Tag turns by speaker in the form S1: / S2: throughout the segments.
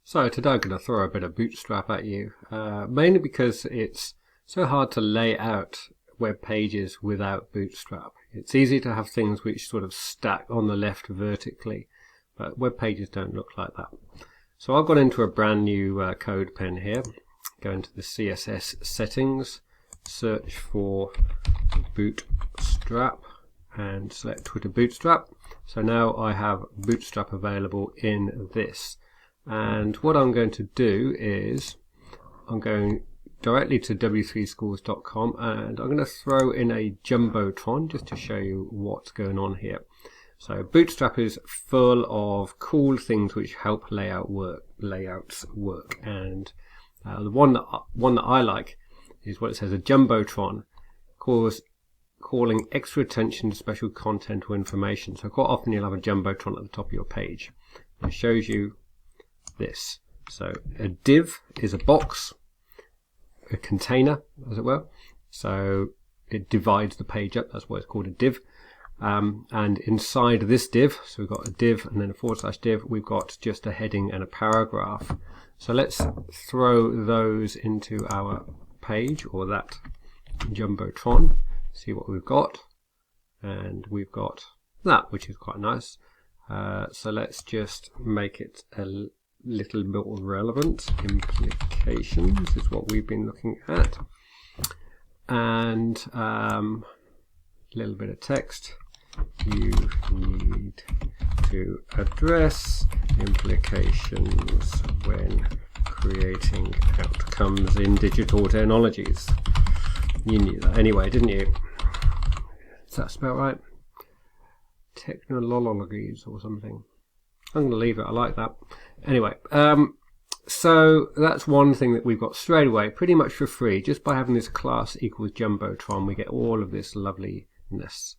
S1: So today I'm going to throw a bit of Bootstrap at you, mainly because it's so hard to lay out web pages without Bootstrap. It's easy to have things which sort of stack on the left vertically, but web pages don't look like that. So I've gone into a brand new code pen here, go into the CSS settings, search for Bootstrap and select Twitter Bootstrap. So now I have Bootstrap available in this. And what I'm going to do is I'm going directly to w3schools.com and I'm going to throw in a Jumbotron just to show you what's going on here. So Bootstrap is full of cool things which help layouts work, and the one that I like is what it says, a Jumbotron calling extra attention to special content or information. So quite often you'll have a Jumbotron at the top of your page. It shows you this. So a div is a box, a container as it were, so it divides the page up. That's why it's called a div. And inside this div, so we've got a div and then a / div, we've got just a heading and a paragraph. So let's throw those into our page, or that Jumbotron, see what we've got. And we've got that, which is quite nice. So let's just make it a little more relevant. Implications is what we've been looking at, and a little bit of text. You need to address implications when creating outcomes in digital technologies. You knew that anyway, didn't you? Is that spelled right? Technologies or something. I'm going to leave it. I like that. Anyway, so that's one thing that we've got straight away, pretty much for free. Just by having this class equals Jumbotron, we get all of this loveliness.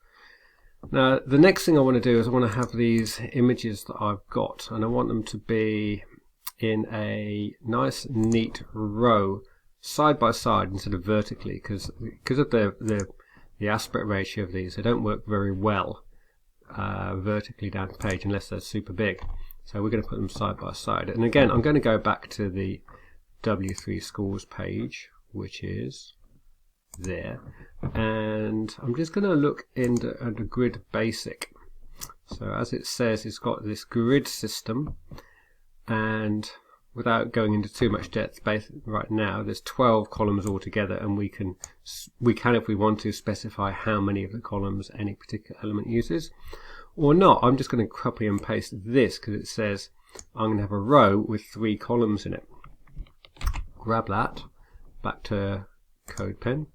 S1: Now, the next thing I want to do is I want to have these images that I've got, and I want them to be in a nice, neat row, side by side instead of vertically, because of the aspect ratio of these, they don't work very well vertically down the page unless they're super big. So we're going to put them side by side. And again, I'm going to go back to the W3 Schools page, which is there. And I'm just going to look into the grid basic. So as it says, it's got this grid system. And without going into too much depth right now, there's 12 columns altogether. And we can, if we want to, specify how many of the columns any particular element uses. Or not. I'm just going to copy and paste this because it says I'm going to have a row with 3 columns in it. Grab that, back to CodePen,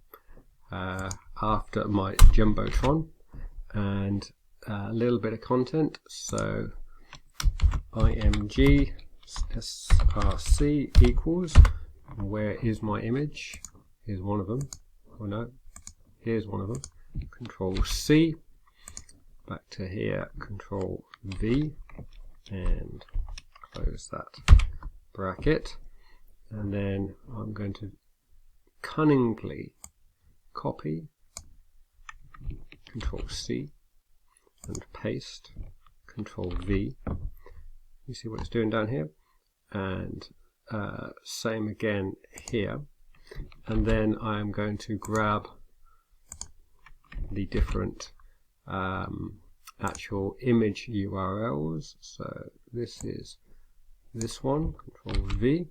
S1: after my Jumbotron, and a little bit of content. So img src equals, where is my image? Here's one of them. Oh no, here's one of them. Control C. Back to here, Control V, and close that bracket. And then I'm going to cunningly copy, Control C, and paste, Control V. You see what it's doing down here? And same again here. And then I'm going to grab the different actual image URLs. So this is this one, Control V,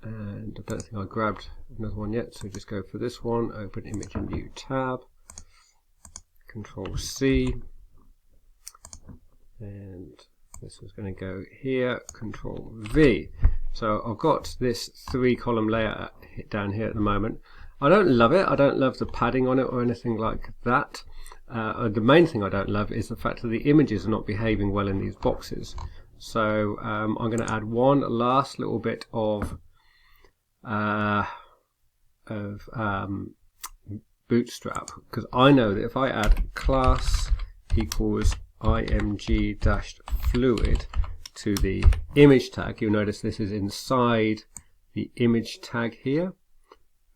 S1: and I don't think I grabbed another one yet, so just go for this one, open image in new tab, Control C, and this is going to go here, Control V. So I've got this 3-column layout down here at the moment. I don't love it. I don't love the padding on it or anything like that. The main thing I don't love is the fact that the images are not behaving well in these boxes. So I'm going to add one last little bit of Bootstrap, because I know that if I add class equals img-fluid to the image tag, you'll notice this is inside the image tag here.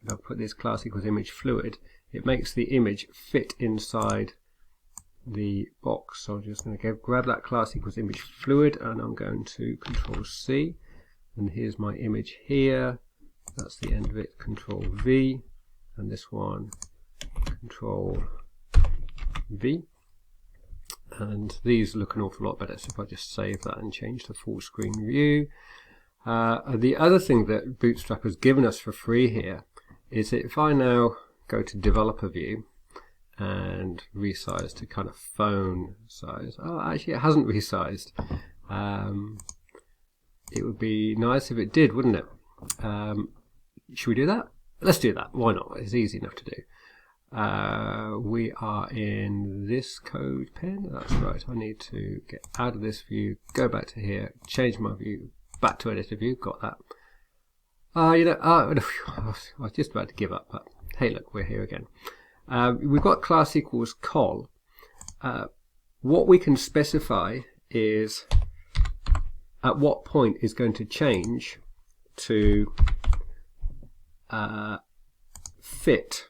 S1: I'll put this class equals image fluid. It makes the image fit inside the box. So I'm just going to grab that class equals image fluid, and I'm going to Control C, and here's my image here. That's the end of it. Control V, and this one Control V. And these look an awful lot better, so if I just save that and change to full screen view. The other thing that Bootstrap has given us for free here is that if I now go to developer view and resize to kind of phone size, oh, actually it hasn't resized. It would be nice if it did, wouldn't it? Should we do that? Let's do that. Why not? It's easy enough to do. We are in this code pen. That's right. I need to get out of this view, go back to here, change my view, back to editor view. Got that. I was just about to give up, but hey, look, we're here again. We've got class equals col. What we can specify is at what point is going to change to fit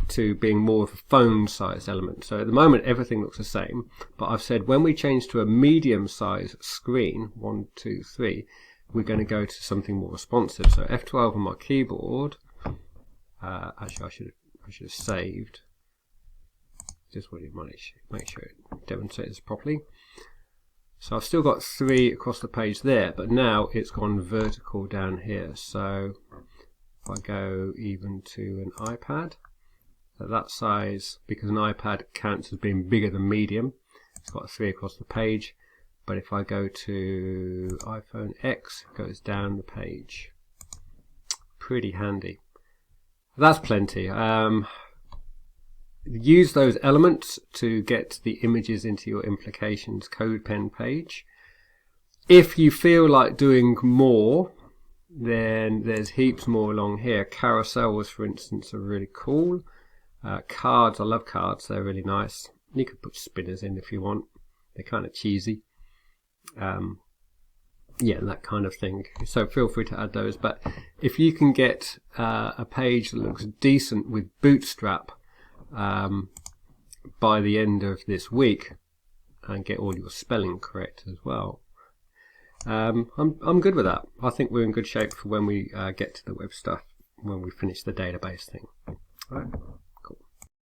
S1: to being more of a phone size element. So at the moment everything looks the same, but I've said when we change to a medium size screen, 1, 2, 3, we're going to go to something more responsive. So F12 on my keyboard. Actually, I should have saved. Just want to make sure it demonstrates properly. So I've still got 3 across the page there, but now it's gone vertical down here. So if I go even to an iPad, at that size, because an iPad counts as being bigger than medium, it's got a 3 across the page. But if I go to iPhone X, it goes down the page. Pretty handy. That's plenty. Use those elements to get the images into your implications CodePen page. If you feel like doing more, then there's heaps more along here. Carousels, for instance, are really cool. Cards, I love cards, they're really nice. You could put spinners in if you want. They're kind of cheesy. Yeah, that kind of thing. So feel free to add those. But if you can get a page that looks decent with Bootstrap by the end of this week, and get all your spelling correct as well, I'm good with that. I think we're in good shape for when we get to the web stuff, when we finish the database thing. All right.